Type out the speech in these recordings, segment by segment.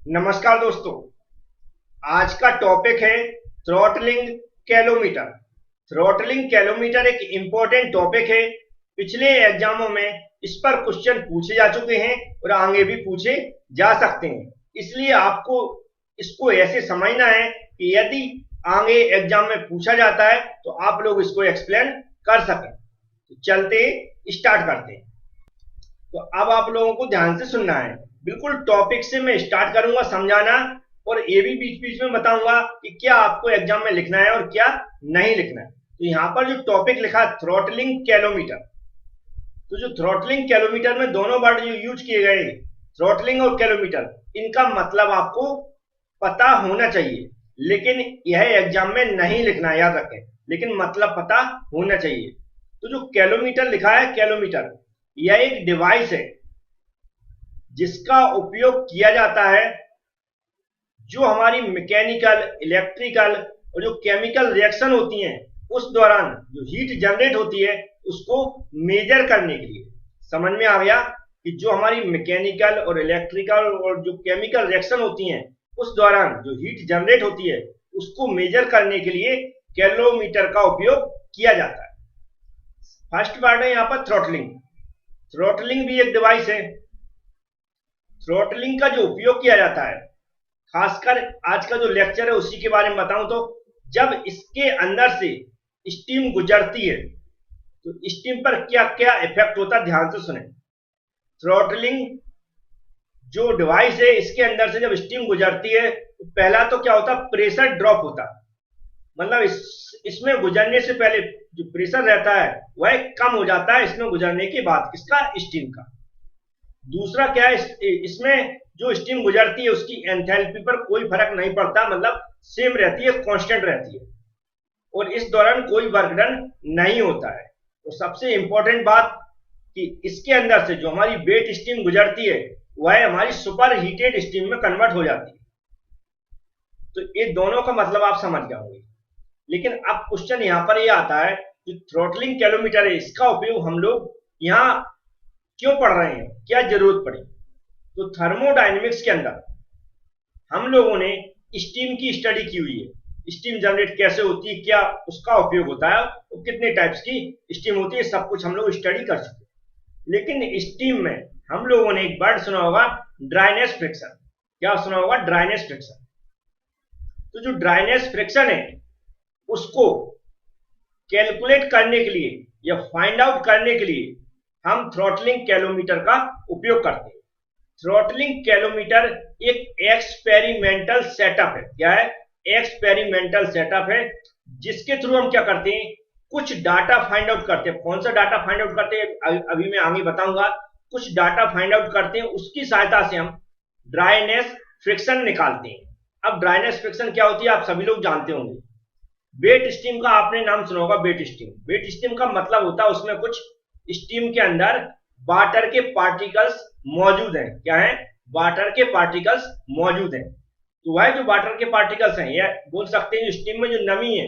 नमस्कार दोस्तों। आज का टॉपिक है थ्रॉटलिंग कैलोमीटर। थ्रॉटलिंग कैलोमीटर एक इंपॉर्टेंट टॉपिक है। पिछले एग्जामों में इस पर क्वेश्चन पूछे जा चुके हैं और आगे भी पूछे जा सकते हैं, इसलिए आपको इसको ऐसे समझना है कि यदि आगे एग्जाम में पूछा जाता है तो आप लोग इसको एक्सप्लेन कर सकें। तो चलते स्टार्ट करते हैं। तो अब आप लोगों को ध्यान से सुनना है। बिल्कुल टॉपिक से मैं स्टार्ट करूंगा समझाना, और ये भी बीच बीच में बताऊंगा कि क्या आपको एग्जाम में लिखना है और क्या नहीं लिखना है। तो यहाँ पर जो टॉपिक लिखा है थ्रॉटलिंग कैलोमीटर, तो जो थ्रॉटलिंग कैलोमीटर में दोनों वर्ड जो यूज किए गए, थ्रॉटलिंग और कैलोमीटर, इनका मतलब आपको पता होना चाहिए, लेकिन यह एग्जाम में नहीं लिखना है, याद रखें। लेकिन मतलब पता होना चाहिए। तो जो कैलोमीटर लिखा है, कैलोमीटर यह एक डिवाइस है जिसका उपयोग किया जाता है जो हमारी मैकेनिकल, इलेक्ट्रिकल और जो केमिकल रिएक्शन होती हैं उस दौरान जो हीट जनरेट होती है उसको मेजर करने के लिए। समझ में आ गया कि जो हमारी मैकेनिकल और इलेक्ट्रिकल और जो केमिकल रिएक्शन होती हैं उस दौरान जो हीट जनरेट होती है उसको मेजर करने के लिए कैलोमीटर का उपयोग किया जाता है। फर्स्ट वर्ड है यहाँ पर थ्रॉटलिंग। थ्रॉटलिंग भी एक डिवाइस है। थ्रॉटलिंग का जो उपयोग किया जाता है, खासकर आज का जो लेक्चर है उसी के बारे में बताऊं तो जब इसके अंदर से स्टीम गुजरती है तो स्टीम पर क्या क्या इफेक्ट होता है, ध्यान से सुने। थ्रॉटलिंग जो डिवाइस है इसके अंदर से जब स्टीम गुजरती है तो पहला तो क्या होता है, प्रेशर ड्रॉप होता है। मतलब इसमें गुजरने से पहले जो प्रेशर रहता है वह कम हो जाता है इसमें गुजरने के बाद, किसका, स्टीम का। दूसरा क्या है, इसमें जो स्टीम गुजरती है उसकी एंथैल्पी पर कोई फर्क नहीं पड़ता, मतलब सेम रहती है, कांस्टेंट रहती है, और इस दौरान कोई वर्क डन नहीं होता है। तो सबसे इंपॉर्टेंट बात कि इसके अंदर से जो हमारी वेट स्टीम गुजरती है वह हमारी सुपर हीटेड स्टीम में कन्वर्ट हो जाती है। तो ये दोनों का मतलब आप समझ गए होंगे। लेकिन अब क्वेश्चन यहां पर ये आता है कि थ्रॉटलिंग कैलोमीटर है, इसका उपयोग हम लोग यहाँ क्यों पढ़ रहे हैं, क्या जरूरत पड़ी। तो थर्मोडायनेमिक्स के अंदर हम लोगों ने स्टीम की स्टडी की हुई है। स्टीम जनरेट कैसे होती है, क्या उसका उपयोग होता है, और कितने टाइप्स की स्टीम होती है, सब कुछ हम लोग स्टडी कर चुके हैं। लेकिन स्टीम में हम लोगों ने एक वर्ड सुना होगा, ड्राइनेस फ्रिक्शन। क्या सुना होगा, ड्राइनेस फ्रिक्शन। तो जो ड्राइनेस फ्रिक्शन है उसको कैलकुलेट करने के लिए या फाइंड आउट करने के लिए हम थ्रॉटलिंग कैलोमीटर का उपयोग करते हैं। थ्रॉटलिंग कैलोमीटर एक एक्सपेरिमेंटल सेटअप है। क्या है, एक्सपेरिमेंटल सेटअप है जिसके थ्रू हम क्या करते हैं, कुछ डाटा फाइंड आउट करते हैं। कौन सा डाटा फाइंड आउट करते हैं अभी मैं आगे बताऊंगा। कुछ डाटा फाइंड आउट करते हैं, उसकी सहायता से हम ड्राइनेस फ्रिक्शन निकालते हैं। अब ड्राइनेस फ्रिक्शन क्या होती है आप सभी लोग जानते होंगे। वेट स्टीम का आपने नाम सुना होगा, वेट स्टीम। वेट स्टीम का मतलब होता है उसमें कुछ स्टीम के अंदर वाटर के पार्टिकल्स मौजूद हैं। क्या है, वाटर के पार्टिकल्स मौजूद हैं। तो वह जो वाटर के पार्टिकल्स हैं, या बोल सकते हैं जो स्टीम में जो नमी है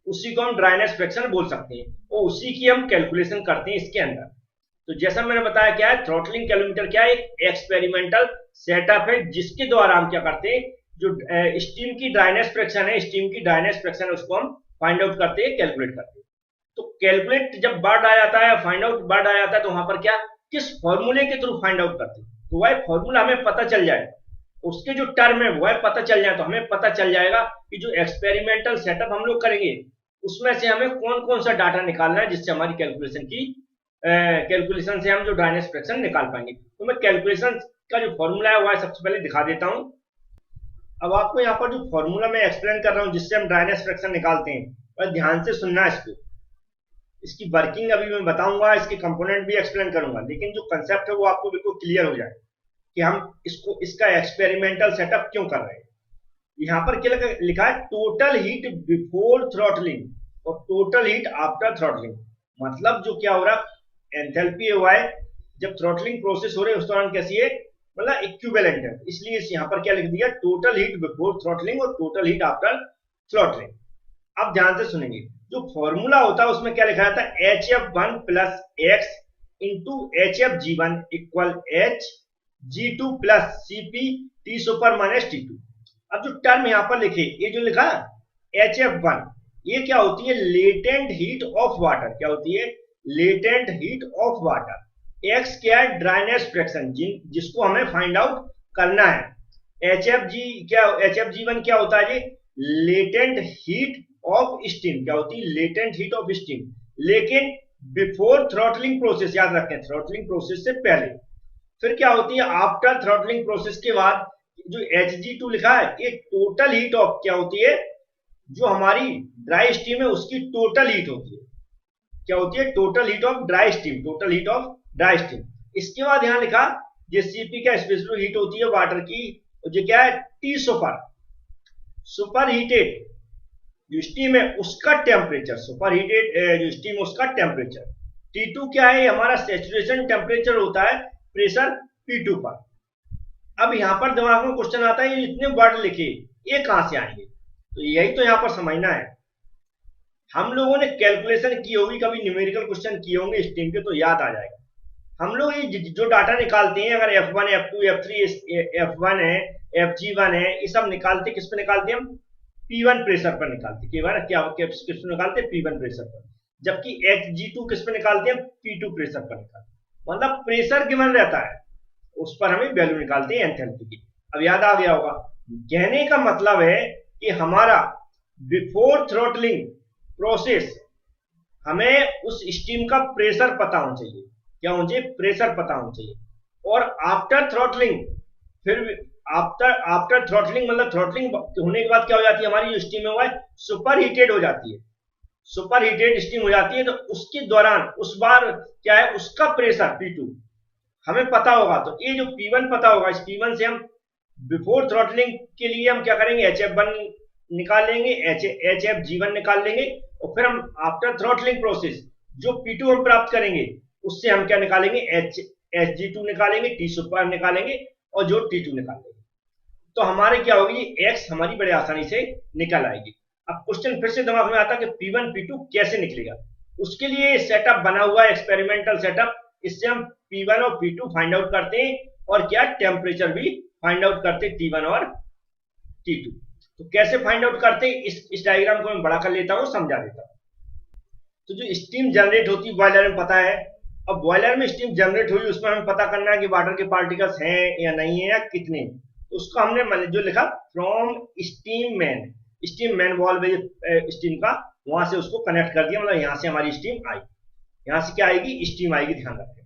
उसी को हम ड्राइनेस फ्रिक्शन बोल सकते हैं, और उसी की हम कैलकुलेशन करते हैं इसके अंदर। तो जैसा मैंने बताया, क्या है, थ्रॉटलिंग कैलोमीटर क्या है, एक एक्सपेरिमेंटल सेटअप है जिसके द्वारा हम क्या करते हैं, जो स्टीम की ड्राइनेस फ्रिक्शन है, स्टीम की ड्राइनेस फ्रिक्शन है, उसको हम फाइंड आउट करते हैं, कैलकुलेट करते हैं। तो कैलकुलेट जब वर्ड आ जाता है, फाइंड आउट वर्ड आ जाता है, तो वहां पर क्या, किस फॉर्मूले के थ्रू फाइंड आउट करते हैं, तो वह फॉर्मूला हमें पता चल जाए, उसके जो टर्म है वह पता चल जाए, तो हमें पता चल जाएगा कि जो एक्सपेरिमेंटल सेटअप हम लोग करेंगे उसमें से हमें कौन कौन सा डाटा निकालना है जिससे हमारी कैलकुलेशन से हम जो ड्राइनेस फ्रिक्शन निकाल पाएंगे। तो मैं कैलकुलेशन का जो फॉर्मूला है वह सबसे पहले दिखा देता हूं। अब आपको यहाँ पर जो फॉर्मूला मैं एक्सप्लेन कर रहा हूँ जिससे हम ड्राइनेस फ्रिक्शन निकालते हैं, वह ध्यान से सुनना है। इसकी वर्किंग अभी मैं बताऊंगा, इसके कंपोनेंट भी एक्सप्लेन करूंगा, लेकिन जो कंसेप्ट है वो आपको बिल्कुल क्लियर हो जाए कि हम इसका एक्सपेरिमेंटल सेटअप क्यों कर रहे हैं। यहाँ पर क्या लिखा है, टोटल हीट बिफोर थ्रॉटलिंग और टोटल हीट आफ्टर थ्रॉटलिंग। मतलब जो क्या हो रहा है, एंथैल्पी हुआ है जब थ्रॉटलिंग प्रोसेस हो रही है उस दौरान कैसी है, मतलब इक्विवेलेंट है, इसलिए यहाँ पर क्या लिख दिया, टोटल हीट बिफोर थ्रॉटलिंग और टोटल हीट आफ्टर थ्रॉटलिंग। अब ध्यान से सुनेंगे, जो फॉर्मूला होता है उसमें क्या लिखा जाता है, HF1 plus x into HFG1 equal H G2 plus Cp T super minus T2। अब जो टर्म यहां पर लिखे, ये जो लिखा HF1, ये क्या होती है? Latent heat of water. क्या होती है? Latent heat of water. X क्या है? ड्राइनेस फ्रैक्शन, जिसको हमें फाइंड आउट करना है। HFG1 क्या होता है? Latent heat of steam. क्या होती है? Latent heat of steam. लेकिन बिफोर थ्रॉटलिंग प्रोसेस, याद रखें, थ्रॉटलिंग प्रोसेस से पहले। फिर क्या होती है? आफ्टर थ्रॉटलिंग प्रोसेस के बाद जो Hg2 लिखा है, ये टोटल हीट ऑफ, क्या होती है? जो हमारी ड्राई स्टीम है उसकी टोटल हीट होती है। क्या होती है? Total heat of dry steam. Total heat of dry steam. इसके बाद यहां लिखा ये Cp का स्पेसिफिक हीट होती है वाटर की, जो क्या है? T सुपर, सुपर हीटेड जो स्टीम है उसका टेम्परेचर, सुपर हीटेड जो स्टीम उसका टेम्परेचर। T2 क्या है? हमारा सैचुरेशन टेम्परेचर होता है प्रेशर P2 पर। अब यहां पर दिमाग में क्वेश्चन आता है, ये इतने वर्ड लिखे, ये कहां से आएंगे? तो यही तो यहां पर समझना है। हम लोगों ने कैलकुलेशन की होगी, कभी न्यूमेरिकल क्वेश्चन किए होंगे स्टीम के, तो याद आ जाएगा। हम लोग ये जो डाटा निकालते हैं, अगर F1 F2 F3 F1 है, FG1 है, ये सब निकालते किस पे निकालते हैं? हम P1 प्रेशर पर निकालते हैं। क्या किस पे निकालते हैं? P1 प्रेशर पर। जबकि Hg2 किस पे निकालते हैं? P2 प्रेशर पर निकालते हैं। मतलब प्रेशर गिवन रहता है, उस पर हमें वैल्यू निकालते हैं एंथैल्पी की। अब याद आ गया होगा। कहने का मतलब है कि हमारा बिफोर थ्रॉटलिंग प्रोसेस हमें उस स्टीम का प्रेशर पता होना चाहिए। क्या होना चाहिए? प्रेशर पता होना चाहिए। और आफ्टर थ्रॉटलिंग, फिर आफ्टर थ्रॉटलिंग मतलब थ्रॉटलिंग होने के बाद क्या हो जाती है? हमारी जो स्टीम है वो सुपर हीटेड हो जाती है। सुपर हीटेड स्टीम हो जाती है, तो उसके दौरान उस बार क्या है? उसका प्रेशर P2 हमें पता होगा। तो ये जो P1 पता होगा, इस P1 से हम बिफोर थ्रॉटलिंग के लिए हम क्या करेंगे? HF1 निकाल लेंगे, HFG1 निकाल लेंगे, और फिर हम आफ्टर थ्रॉटलिंग प्रोसेस जो P2 हम प्राप्त करेंगे, उससे हम क्या निकालेंगे? Hg2 निकालेंगे, T सुपर निकालेंगे, और जो T2 निकालेंगे। तो हमारे क्या होगी? X हमारी बड़े आसानी से निकल आएगी। अब क्वेश्चन फिर से दिमाग में आता है कि P1 P2 कैसे निकलेगा। उसके लिए सेटअप बना हुआ है, एक्सपेरिमेंटल सेटअप। इससे हम P1 और P2 फाइंड आउट करते हैं, और क्या टेम्परेचर भी फाइंड आउट करते हैं, T1 और T2। तो कैसे फाइंड आउट करते हैं, इस डायग्राम को मैं बड़ा कर लेता हूं, समझा देता हूं। तो जो स्टीम जनरेट होती है बॉयलर में, पता है। अब बॉयलर में स्टीम जनरेट हुई, उसमें हमें पता करना है कि वाटर के पार्टिकल्स हैं या नहीं है, या कितने। तो उसको हमने जो लिखा, from steam man valve steam का, वहां से उसको कनेक्ट कर दिया। मतलब यहां से हमारी स्टीम आई, यहां से क्या आएगी? स्टीम आएगी। ध्यान रखें,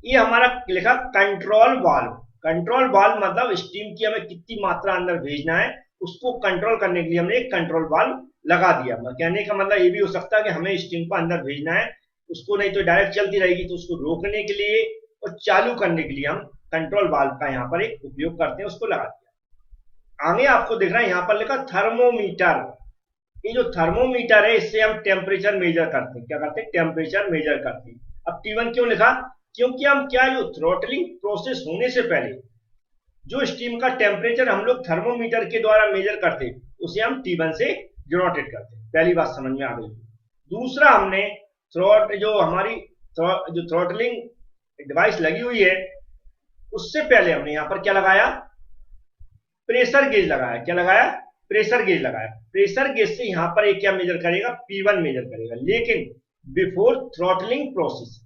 ये हमारा लिखा कंट्रोल वाल्व। कंट्रोल वाल्व मतलब स्टीम की हमें कितनी मात्रा अंदर भेजना है, उसको कंट्रोल करने के लिए हमने एक कंट्रोल वाल्व लगा दिया। कहने का मतलब ये भी हो सकता है कि हमें स्टीम को अंदर भेजना है, उसको नहीं तो डायरेक्ट चलती रहेगी, तो उसको रोकने के लिए और चालू करने के लिए हम कंट्रोल वाल्व का यहाँ पर एक उपयोग करते हैं, उसको लगा दिया। आगे आपको दिख रहा है, यहाँ पर लिखा थर्मोमीटर। ये जो थर्मोमीटर है, इससे हम टेम्परेचर मेजर करते हैं। क्या करते हैं? टेम्परेचर मेजर करते हैं। अब T1 क्यों लिखा? क्योंकि हम क्या, जो थ्रॉटलिंग प्रोसेस होने से पहले जो स्टीम का टेम्परेचर हम लोग थर्मोमीटर के द्वारा मेजर करते, उसे हम T1 से डिनोटेट करते। पहली बात समझ में आ गई। दूसरा, हमने जो हमारी जो थ्रॉटलिंग डिवाइस लगी हुई है, उससे पहले हमने यहां पर क्या लगाया? प्रेशर गेज लगाया। क्या लगाया? प्रेशर गेज लगाया। प्रेशर गेज से यहां पर एक क्या मेजर करेगा? P1 मेजर करेगा। लेकिन बिफोर थ्रॉटलिंग प्रोसेस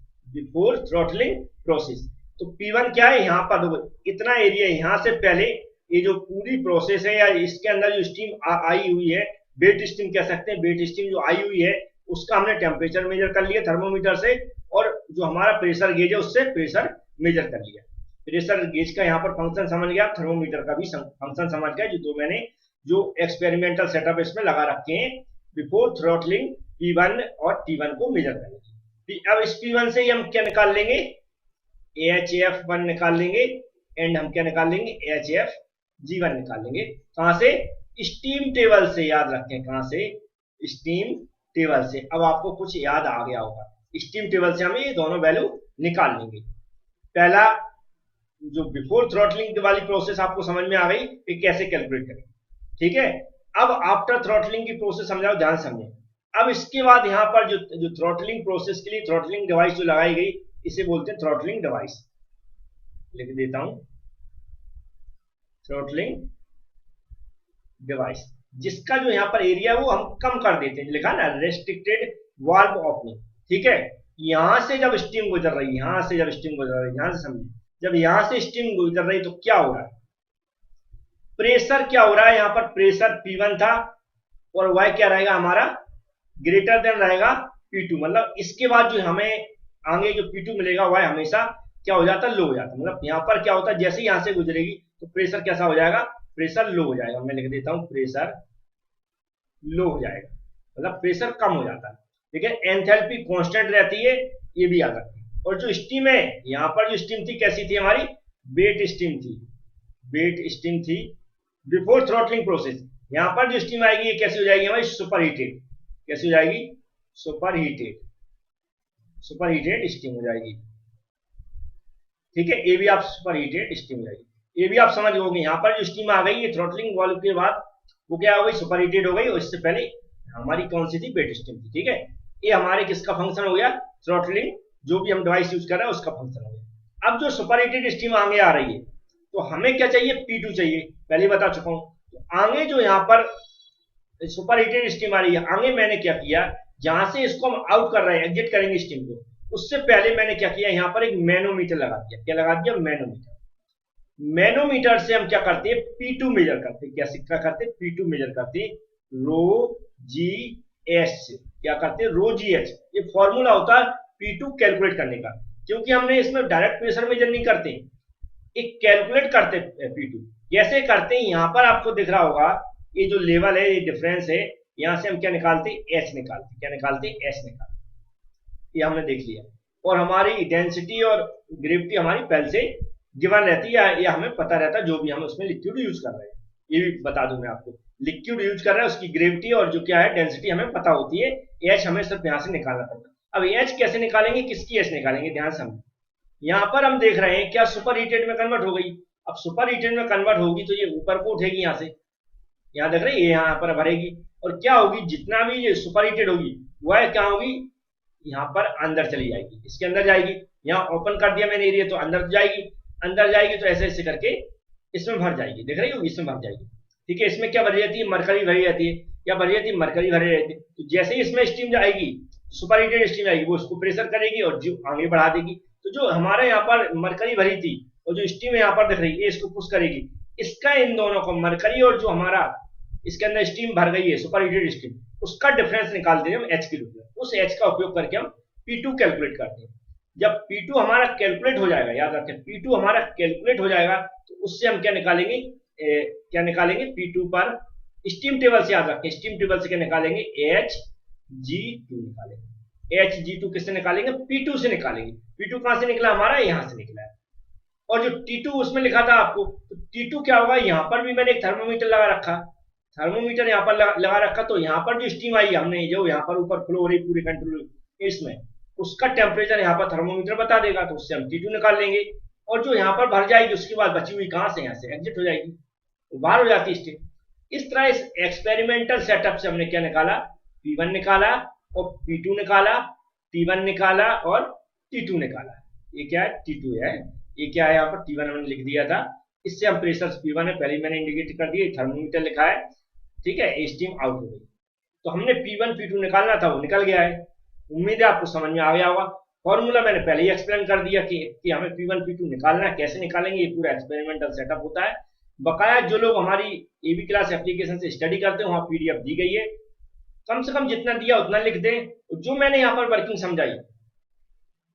तो P1 क्या है? यहां पर इतना एरिया, यहां से पहले ये जो पूरी प्रोसेस है, या इसके अंदर जो स्टीम आई हुई है, वेट स्टीम कह सकते हैं, वेट स्टीम जो आई हुई है, उसका हमने टेम्परेचर मेजर कर लिया थर्मोमीटर से, और जो हमारा प्रेशर गेज है उससे प्रेशर मेजर कर लिया। प्रेशर गेज का यहाँ पर फंक्शन समझ गया, थर्मोमीटर का भी फंक्शन समझ गया, जो मैंने जो एक्सपेरिमेंटल सेटअप इसमें लगा रखे हैं बिफोर थ्रॉटलिंग P1 और T1 को मेजर करने। अब इस P1 से हम क्या निकाल लेंगे? HF1 निकाल लेंगे, एंड हम क्या निकाल लेंगे? HFG1 निकाल लेंगे। कहां से? स्टीम टेबल से। याद रखें, कहां से? स्टीम टेबल से। अब आपको कुछ याद आ गया होगा, स्टीम टेबल से हम ये दोनों वैल्यू निकाल लेंगे। पहला जो बिफोर थ्रॉटलिंग वाली प्रोसेस आपको समझ में आ गई कि कैसे कैलकुलेट करें, ठीक है। अब आफ्टर थ्रॉटलिंग की प्रोसेस समझाओ, ध्यान समझें। अब इसके बाद यहाँ पर जो थ्रॉटलिंग प्रोसेस के लिए थ्रॉटलिंग डिवाइस जो लगाई गई, इसे बोलते हैं थ्रॉटलिंग डिवाइस। लिख देता हूं, थ्रॉटलिंग डिवाइस, जिसका जो यहाँ पर एरिया है वो हम कम कर देते हैं, लिखा ना रेस्ट्रिक्टेड वाल्व ओपनिंग। ठीक है, यहां से जब स्टीम गुजर रही है, यहां से जब स्टीम गुजर रही है, यहां से समझिए, जब यहां से स्टीम गुजर रही तो क्या हो रहा है, प्रेशर क्या हो रहा है, यहां पर प्रेशर P1 था और y क्या रहेगा हमारा, ग्रेटर देन रहेगा P2। मतलब इसके बाद जो हमें आगे जो P2 मिलेगा y हमेशा क्या हो जाता है, लो हो जाता है। मतलब यहाँ पर क्या होता है, जैसे ही यहां से गुजरेगी तो प्रेशर कैसा हो जाएगा, प्रेशर लो हो जाएगा। मैं लिख देता हूं प्रेशर लो हो जाएगा, मतलब प्रेशर कम हो जाता है, लेकिन एंथैल्पी कांस्टेंट रहती है, ये भी याद रखिए। और जो स्टीम है, यहाँ पर जो स्टीम थी कैसी थी हमारी, वेट स्टीम थी, वेट स्टीम थी बिफोर थ्रॉटलिंग प्रोसेस। यहाँ पर जो स्टीम आएगी ये कैसी हो जाएगी हमारी, सुपर हीटेड। कैसी हो जाएगी, super heated, super heated steam हो जाएगी। ठीक है, ये भी आप सुपर हीटेड स्टीम हो जाएगी, ये भी आप समझ गए। यहाँ पर जो स्टीम आ गई है थ्रॉटलिंग वाल्व के बाद, वो क्या हो गई, सुपर हीटेड हो गई। और इससे पहले हमारी कौन सी थी, वेट स्टीम थी। ठीक है, ये हमारे किसका फंक्शन हो गया, थ्रॉटलिंग जो भी हम डिवाइस यूज कर रहे हैं उसका फंक्शन हो गया। अब जो सुपर हीटेड स्टीम आगे आ रही है तो हमें क्या चाहिए, P2 चाहिए, पहले बता चुका हूं। तो आगे जो यहाँ पर सुपर हीटेड स्टीम आ रही है, आगे मैंने क्या किया, जहां से इसको हम आउट कर रहे हैं, एग्जिट करेंगे स्टीम को, उससे पहले मैंने क्या किया, यहाँ पर एक मैनोमीटर लगा दिया। क्या लगा दिया, मैनोमीटर। मैनोमीटर से हम क्या करते हैं, P2 मेजर करते हैं। कैसे क्या करते हैं, P2 मेजर करते हैं रो जी एच से। क्या करते हैं, रो जी एच, ये फॉर्मूला होता है P2 कैलकुलेट करने का। क्योंकि हमने इसमें डायरेक्ट प्रेशर मेजर नहीं करते, एक कैलकुलेट करते हैं P2। कैसे करते हैं, यहाँ पर आपको दिख रहा होगा ये जो लेवल है, ये डिफरेंस है, यहां से हम क्या निकालते हैं, एच निकालते हैं। क्या निकालते हैं, एच निकालते। ये हमने देख लिया। और हमारी डेंसिटी और ग्रेविटी हमारी पहले से गिवन रहती है, या हमें पता रहता है जो भी हम उसमें लिक्विड यूज कर रहे हैं। ये भी बता दूं मैं आपको, लिक्विड यूज कर रहे हैं उसकी ग्रेविटी और जो क्या है डेंसिटी हमें पता होती है। एच हमें सिर्फ यहां से निकालना पड़ता है। अब एच कैसे निकालेंगे, किसकी एच निकालेंगे, ध्यान से समझें। यहाँ पर हम देख रहे हैं क्या सुपर हीटेड में कन्वर्ट हो गई। अब सुपर हीटेड में कन्वर्ट होगी तो ये ऊपर को उठेगी, यहाँ से यहाँ देख रहे हैं, ये यहाँ पर भरेगी। और क्या होगी, जितना भी ये सुपर हीटेड होगी वह क्या होगी, यहाँ पर अंदर चली जाएगी, इसके अंदर जाएगी। यहाँ ओपन कर दिया मैंने एरिया, तो अंदर जाएगी, अंदर जाएगी तो ऐसे ऐसे करके इसमें भर जाएगी। देख रही होगी, इसमें भर जाएगी। ठीक है, इसमें क्या भरी जाती है, मरकरी भरी जाती है। क्या भरी जाती है, मरकरी भरी रहती है। तो जैसे ही इसमें स्टीम जाएगी, सुपर हीटेड स्टीम आएगी, वो उसको प्रेशर करेगी और जो आगे बढ़ा देगी। तो जो हमारे यहाँ पर मरकरी भरी थी और जो स्टीम यहाँ पर दिख रही है, इसको पुश करेगी। इसका इन दोनों को, मरकरी और जो हमारा इसके अंदर स्टीम भर गई है सुपर हीटेड स्टीम, उसका डिफरेंस निकालते हैं हम एच के रूप में। उस एच का उपयोग करके हम P2 कैलकुलेट करते हैं। जब P2 हमारा कैलकुलेट हो जाएगा, याद रखें P2 हमारा कैलकुलेट हो जाएगा, तो उससे हम क्या निकालेंगे, क्या निकालेंगे, P2 पर स्टीम टेबल से, याद रखें स्टीम टेबल से क्या निकालेंगे, Hg2 निकालेंगे। Hg2 किससे निकालेंगे, P2 से निकालेंगे। P2 कहां से निकला हमारा, यहां से निकला है। और जो T2 उसमें लिखा था आपको, तो T2 क्या होगा, यहां पर भी मैंने एक थर्मोमीटर लगा रखा, थर्मोमीटर यहाँ पर लगा रखा। तो यहाँ पर जो स्टीम आई हमने, जो यहाँ पर ऊपर फ्लो हो रही पूरी कंट्रोल इसमें, उसका टेम्परेचर यहाँ पर थर्मोमीटर बता देगा, तो उससे हम T2 निकाल लेंगे। और जो यहाँ पर भर जाएगी उसके बाद बची हुई कहां से, यहाँ से एग्जिट हो जाएगी, तो बाहर हो जाती है स्टीम। इस तरह इस एक्सपेरिमेंटल सेटअप से हमने क्या निकाला, P1 निकाला और P2 निकाला, T1 निकाला और T2 निकाला। ये क्या है, T2 है। ये क्या है, यहाँ पर T1 हमने लिख दिया था। इससे हम प्रेशर P1 है, पहले मैंने इंडिकेट कर दिया, थर्मोमीटर लिखा है। ठीक है, स्टीम आउट हो गई। तो हमने P1 P2 निकालना था, वो निकल गया है। उम्मीद है आपको समझ में आ गया होगा। फॉर्मूला मैंने पहले ही एक्सप्लेन कर दिया कि हमें P1 P2 निकालना है, कैसे निकालेंगे, ये पूरा एक्सपेरिमेंटल सेटअप होता है। बकाया जो लोग हमारी एबी क्लास एप्लीकेशन से स्टडी करते हैं, वहां PDF दी गई है, कम से कम जितना दिया उतना लिख दें। जो मैंने यहाँ पर वर्किंग समझाई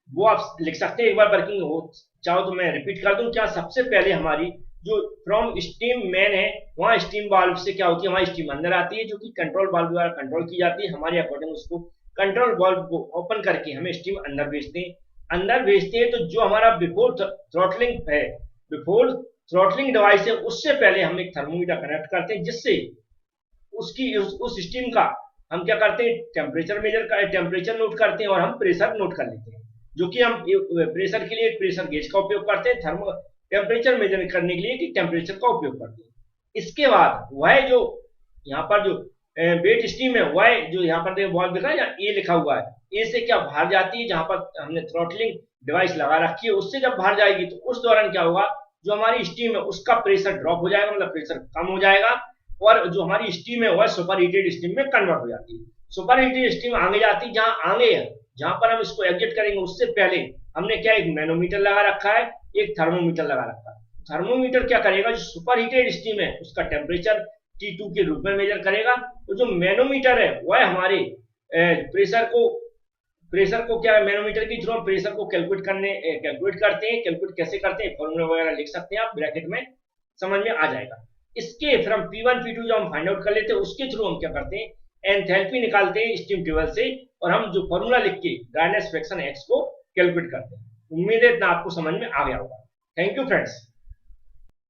वो आप लिख सकते हैं। एक बार वर्किंग हो चाहो तो मैं रिपीट कर दूं। क्या, सबसे पहले हमारी जो फ्रॉम स्टीम मैन है, वहां स्टीम वाल्व से क्या होती है, हमारी स्टीम अंदर आती है, जो कि कंट्रोल वाल्व द्वारा कंट्रोल की जाती है। हमारे अकॉर्डिंग उसको कंट्रोल वाल्व को ओपन करके हमें स्टीम अंदर भेजते हैं। अंदर भेजते हैं तो जो हमारा बिफोर थ्रॉटलिंग है, बिफोर थ्रॉटलिंग डिवाइस है, उससे पहले हम एक थर्मोमीटर कनेक्ट करते हैं, जिससे उसकी उस स्टीम का हम क्या करते हैं, टेम्परेचर नोट करते हैं और हम प्रेशर नोट कर लेते हैं। जो कि हम प्रेशर के लिए प्रेशर गेज का उपयोग करते हैं, थर्मो टेम्परेचर मेजर करने के लिए कि टेम्परेचर का उपयोग करते हैं। इसके बाद वह जो यहाँ पर जो वेट स्टीम है, वह जो यहाँ पर बॉल दिख रहा है, यहाँ ए लिखा हुआ है, ए से क्या बाहर जाती है, जहां पर हमने थ्रॉटलिंग डिवाइस लगा रखी है, उससे जब बाहर जाएगी तो उस दौरान क्या होगा, जो हमारी स्टीम है उसका प्रेशर ड्रॉप हो जाएगा, मतलब प्रेशर कम हो जाएगा, और जो हमारी स्टीम है वह सुपर हीटेड स्टीम में कन्वर्ट हो जाती है। सुपर हीटेड स्टीम आगे जाती है, जहां पर हम इसको एग्जिट करेंगे उससे पहले हमने क्या एक मैनोमीटर लगा रखा है, एक थर्मोमीटर लगा रखा है। थर्मोमीटर क्या करेगा, जो सुपर हीटेड स्टीम है उसका टेम्परेचर T2 के रूप में मेजर करेगा। तो जो मैनोमीटर है वह हमारे प्रेशर को क्या है, मैनोमीटर के थ्रू हम प्रेशर को कैलकुलेट करते हैं। कैलकुलेट कैसे करते हैं, फॉर्मूला वगैरह लिख सकते हैं आप ब्रैकेट में, समझ में आ जाएगा। इसके फिर हम P1 P2 जो हम फाइंड आउट कर लेते हैं उसके थ्रू हम क्या करते हैं, एंथैल्पी निकालते हैं स्टीम टेबल से, और हम जो फॉर्मूला लिख के ड्राइनेस फ्रैक्शन X को कैलकुलेट करते हैं। उम्मीद है इतना आपको समझ में आ गया होगा। Thank you friends.